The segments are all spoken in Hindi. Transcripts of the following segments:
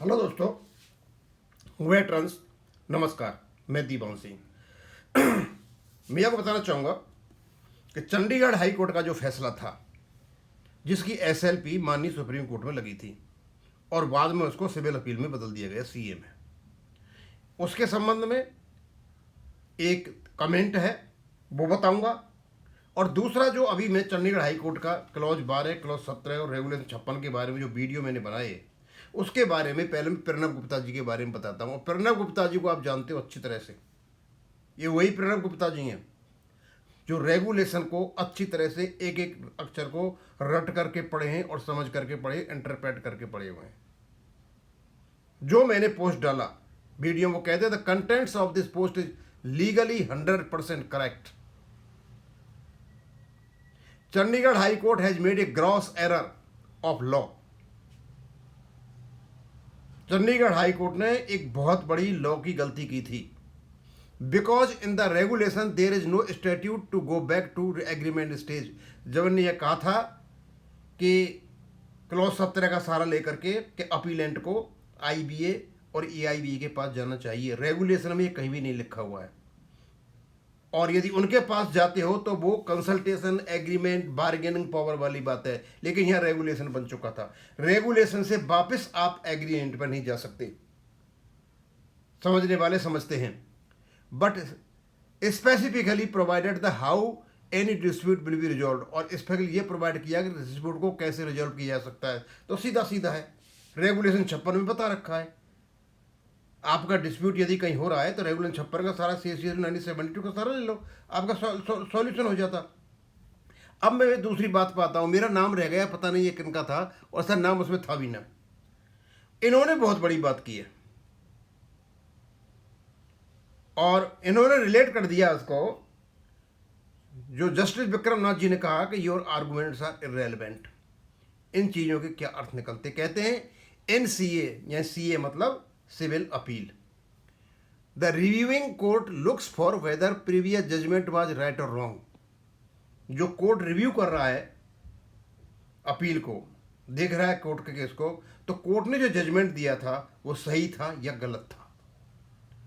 हेलो दोस्तों, वेटरन्स नमस्कार। मैं दीपान सिंह। मैं आपको बताना चाहूँगा कि चंडीगढ़ हाई कोर्ट का जो फैसला था, जिसकी एसएलपी माननीय सुप्रीम कोर्ट में लगी थी और बाद में उसको सिविल अपील में बदल दिया गया सीए में, उसके संबंध में एक कमेंट है वो बताऊंगा। और दूसरा जो अभी मैं चंडीगढ़ हाई कोर्ट का क्लॉज 12, क्लॉज 17 और रेगुलेशन 56 के बारे में जो वीडियो मैंने बनाए उसके बारे में पहले मैं प्रणब गुप्ता जी के बारे में बताता हूँ। और प्रणब गुप्ता जी को आप जानते हो अच्छी तरह से, ये वही प्रणब गुप्ता जी हैं जो रेगुलेशन को अच्छी तरह से एक एक अक्षर को रट करके पढ़े हैं और समझ करके पढ़े, इंटरप्रेट करके पढ़े हुए हैं। जो मैंने पोस्ट डाला वीडियो में, वो कहते the contents of this post is legally 100% correct. Chandigarh high court has made a gross error of law. Chandigarh high court ने एक बहुत बड़ी लॉ की गलती की थी। Because in the regulation there is no statute to go back to agreement stage. जब ने यह कहा था कि क्लॉज 17 का सहारा लेकर के अपीलेंट को आईबीए और एआईबीए के पास जाना चाहिए, रेगुलेशन में ये कहीं भी नहीं लिखा हुआ है। और यदि उनके पास जाते हो तो वो कंसल्टेशन, एग्रीमेंट, बार्गेनिंग पावर वाली बात है, लेकिन यहाँ रेगुलेशन बन चुका था। रेगुलेशन से वापस आप एग्रीमेंट पर नहीं जा सकते, समझने वाले समझते हैं। But specifically provided the how any dispute will be resolve, और स्पेशली ये प्रोवाइड किया कि डिस्प्यूट को कैसे रिजॉल्व किया जा सकता है। तो सीधा सीधा है, रेगुलेशन 56 में बता रखा है। आपका डिस्प्यूट यदि कहीं हो रहा है तो रेगुलेशन 56 का सारा CCR 1972 का सारा ले लो, आपका सॉल्यूशन हो जाता। अब मैं दूसरी बात पर आता हूँ। मेरा नाम रह गया, पता नहीं ये किनका था, और सर नाम उसमें था भी ना। इन्होंने बहुत बड़ी बात की है और इन्होंने रिलेट कर दिया उसको, जो जस्टिस विक्रमनाथ जी ने कहा कि योर आर्गुमेंट्स आर इररेलेवेंट। इन चीज़ों के क्या अर्थ निकलते, कहते हैं NCA, या CA मतलब civil appeal. The reviewing court looks for whether previous judgment was right और रॉन्ग। जो कोर्ट रिव्यू कर रहा है अपील को, देख रहा है कोर्ट के केस को, तो कोर्ट ने जो जजमेंट दिया था वो सही था या गलत था,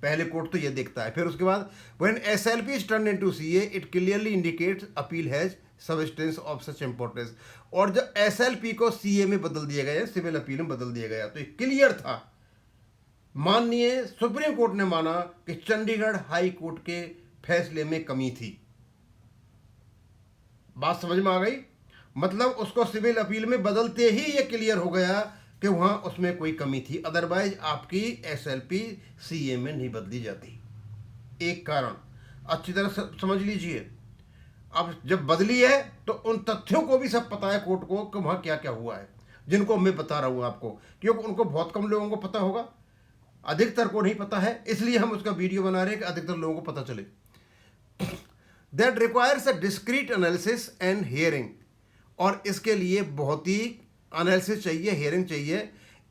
पहले कोर्ट तो ये देखता है। फिर उसके बाद when SLP is turned into CA it clearly indicates appeal has substance of such importance। और जब SLP को CA में बदल दिया गया, सिविल अपील में बदल दिया गया, तो ये क्लियर था। माननीय सुप्रीम कोर्ट ने माना कि चंडीगढ़ हाई कोर्ट के फैसले में कमी थी। बात समझ में आ गई? मतलब उसको सिविल अपील में बदलते ही ये क्लियर हो गया कि वहाँ उसमें कोई कमी थी, अदरवाइज आपकी SLP CA में नहीं बदली जाती। एक कारण अच्छी तरह समझ लीजिए। अब जब बदली है तो उन तथ्यों को भी सब पता है कोर्ट को कि वहाँ क्या क्या हुआ है, जिनको मैं बता रहा हूँ आपको, क्योंकि उनको बहुत कम लोगों को पता होगा, अधिकतर को नहीं पता है। इसलिए हम उसका वीडियो बना रहे हैं कि अधिकतर लोगों को पता चले। That requires a discrete analysis and hearing, और इसके लिए बहुत ही एनालिसिस चाहिए, हियरिंग चाहिए।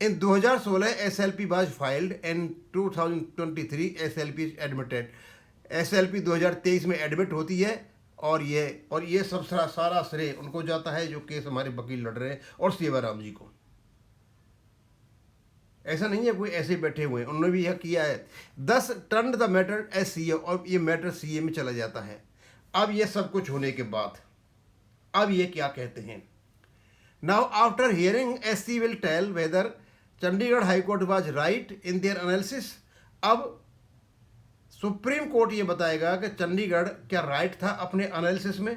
इन 2016 SLP was filed and 2023 SLP admitted. SLP 2023 में एडमिट होती है और ये सब सारा श्रेय उनको जाता है जो केस हमारे वकील लड़ रहे हैं और सेवाराम जी को। ऐसा नहीं है कोई ऐसे बैठे हुए हैं, उन्होंने भी यह किया है। 10 turn the matter as CA, और ये मैटर CA में चला जाता है। अब ये सब कुछ होने के बाद अब ये क्या कहते हैं, now after hearing SC will tell whether Chandigarh high court was right in their analysis. अब सुप्रीम कोर्ट ये बताएगा कि चंडीगढ़ क्या राइट था अपने एनालिसिस में।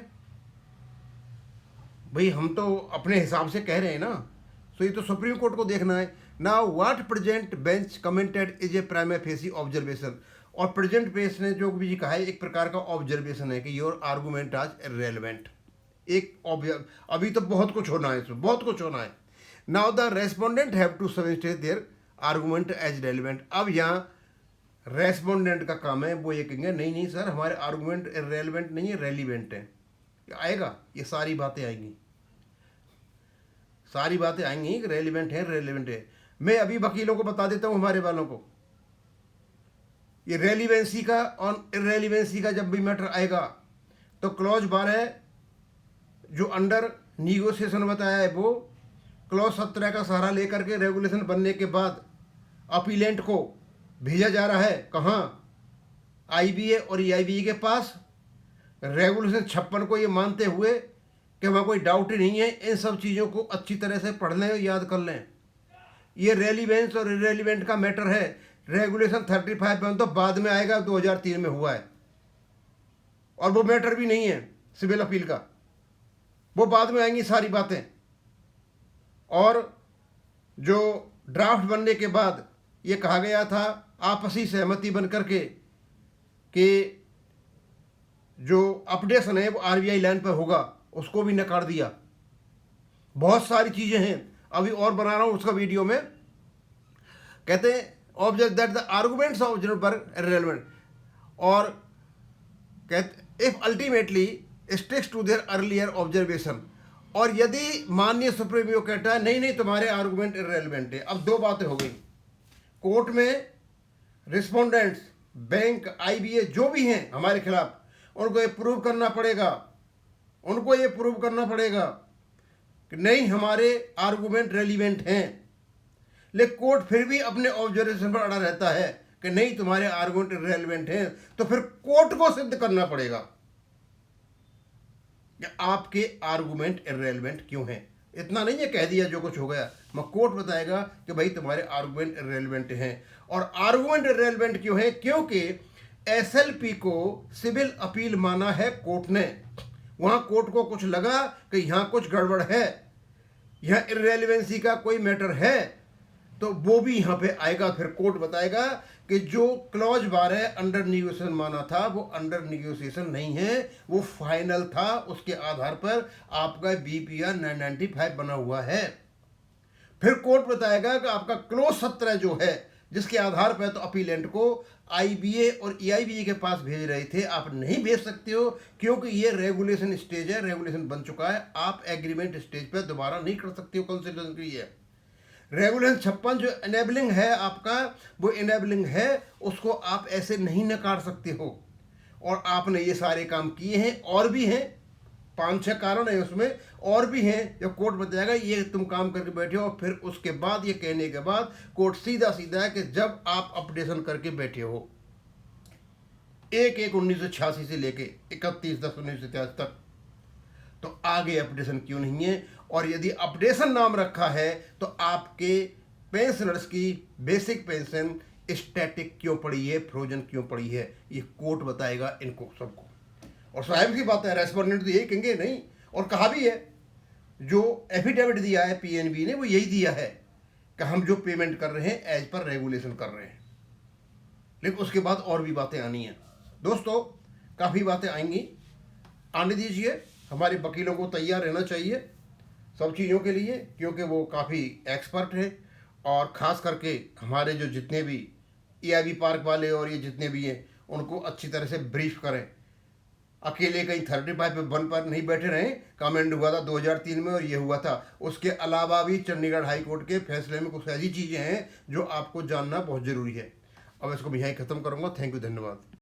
भाई हम तो अपने हिसाब से कह रहे हैं ना, तो ये तो सुप्रीम कोर्ट को देखना है। Now what present bench commented is a prima facie observation, और प्रेजेंट बेंच ने जो भी कहा है एक प्रकार का ऑब्जर्वेशन है कि योर आर्गूमेंट आज इररेलेवेंट। अभी तो बहुत कुछ होना है, इसमें बहुत कुछ होना है। Now the respondent have to substantiate their argument as relevant. अब यहाँ रेस्पोंडेंट का काम है, वो ये कहेंगे नहीं नहीं सर हमारे आर्गूमेंट इररेलेवेंट नहीं है, रेलिवेंट है। आएगा, ये सारी बातें आएंगी, सारी बातें आएंगी कि रेलिवेंट है, रेलिवेंट है। मैं अभी वकीलों को बता देता हूँ, हमारे वालों को, ये रेलिवेंसी का और इररेलिवेंसी का जब भी मैटर आएगा तो क्लॉज 12 जो अंडर निगोशिएशन बताया है वो क्लॉज 17 का सहारा लेकर के रेगुलेशन बनने के बाद अपीलेंट को भेजा जा रहा है कहाँ, आईबीए और ईआईबीई के पास, रेगुलेशन 56 को ये मानते हुए कि वहाँ कोई डाउट ही नहीं है। इन सब चीज़ों को अच्छी तरह से पढ़ लें और याद कर लें। ये रेलिवेंस और इरेलीवेंट का मैटर है। रेगुलेशन 35 में तो बाद में आएगा, 2003 में हुआ है, और वो मैटर भी नहीं है सिविल अपील का, वो बाद में आएंगी सारी बातें। और जो ड्राफ्ट बनने के बाद ये कहा गया था आपसी सहमति बन करके कि जो अपडेशन है वो आरबीआई लाइन पर होगा, उसको भी नकार दिया। बहुत सारी चीज़ें हैं, अभी और बना रहा हूँ उसका वीडियो में। कहते हैं object that the arguments of general पर इररिलेवेंट, और कहते if ultimately sticks to their earlier observation, और यदि माननीय सुप्रीम कोर्ट कहता है नहीं नहीं तुम्हारे आर्गुमेंट इररिलेवेंट है। अब दो बातें हो गई, कोर्ट में रिस्पोंडेंट्स, बैंक, आईबीए जो भी हैं हमारे खिलाफ, उनको ये प्रूव करना पड़ेगा, उनको ये प्रूव करना पड़ेगा कि नहीं हमारे आर्गुमेंट रेलिवेंट हैं। लेकिन कोर्ट फिर भी अपने ऑब्जर्वेशन पर अड़ा रहता है कि नहीं तुम्हारे आर्गुमेंट इररिलेवेंट हैं, तो फिर कोर्ट को सिद्ध करना पड़ेगा कि आपके आर्गुमेंट इररिलेवेंट क्यों हैं। इतना नहीं है कह दिया जो कुछ हो गया, मैं कोर्ट बताएगा कि भाई तुम्हारे आर्गुमेंट इररिलेवेंट हैं। और आर्गुमेंट इररिलेवेंट क्यों है? क्योंकि एसएलपी को सिविल अपील माना है कोर्ट ने। वहां कोर्ट को कुछ लगा कि यहां कुछ गड़बड़ है, यहां इररिलेवेंसी का कोई मैटर है, तो वो भी यहां पे आएगा। फिर कोर्ट बताएगा कि जो क्लॉज 12 अंडर निगोशिएशन माना था वो अंडर निगोशिएशन नहीं है, वो फाइनल था। उसके आधार पर आपका बीपीआर 995 बना हुआ है। फिर कोर्ट बताएगा कि आपका क्लोज 17 जो है, जिसके आधार पर तो अपीलेंट को आईबीए और ईआईबीए के पास भेज रहे थे, आप नहीं भेज सकते हो क्योंकि ये रेगुलेशन स्टेज है, रेगुलेशन बन चुका है, आप एग्रीमेंट स्टेज पर दोबारा नहीं कर सकते हो कंसिडरेशन के लिए। रेगुलेशन 56 जो इनेबलिंग है आपका, वो इनेबलिंग है, उसको आप ऐसे नहीं नकार सकते हो। और आपने ये सारे काम किए हैं, और भी हैं, 5-6 कारण है उसमें, और भी हैं जो कोर्ट बताएगा ये तुम काम करके बैठे हो। और फिर उसके बाद ये कहने के बाद कोर्ट सीधा सीधा है कि जब आप अपडेशन करके बैठे हो 1/1/1986 से लेके 31/10/1983 तक, तो आगे अपडेशन क्यों नहीं है? और यदि अपडेशन नाम रखा है तो आपके पेंशनर्स की बेसिक पेंशन स्टैटिक क्यों पड़ी है, फ्रोजन क्यों पड़ी है, ये कोर्ट बताएगा इनको सबको। और साहब की बात है, रेस्पोंडेंट तो यही कहेंगे नहीं, और कहा भी है, जो एफिडेविट दिया है पीएनबी ने वो यही दिया है कि हम जो पेमेंट कर रहे हैं एज पर रेगुलेशन कर रहे हैं। लेकिन उसके बाद और भी बातें आनी हैं दोस्तों, काफ़ी बातें आएंगी, आने दीजिए। हमारे वकीलों को तैयार रहना चाहिए सब चीज़ों के लिए, क्योंकि वो काफ़ी एक्सपर्ट हैं। और ख़ास करके हमारे जो जितने भी ईआईबी पार्क वाले और ये जितने भी हैं, उनको अच्छी तरह से ब्रीफ करें। अकेले कहीं 35 पर नहीं बैठे रहें। कमेंट हुआ था 2003 में और ये हुआ था। उसके अलावा भी चंडीगढ़ हाई कोर्ट के फैसले में कुछ ऐसी चीज़ें हैं जो आपको जानना बहुत ज़रूरी है। अब इसको मैं यहीं ख़त्म करूँगा। थैंक यू, धन्यवाद।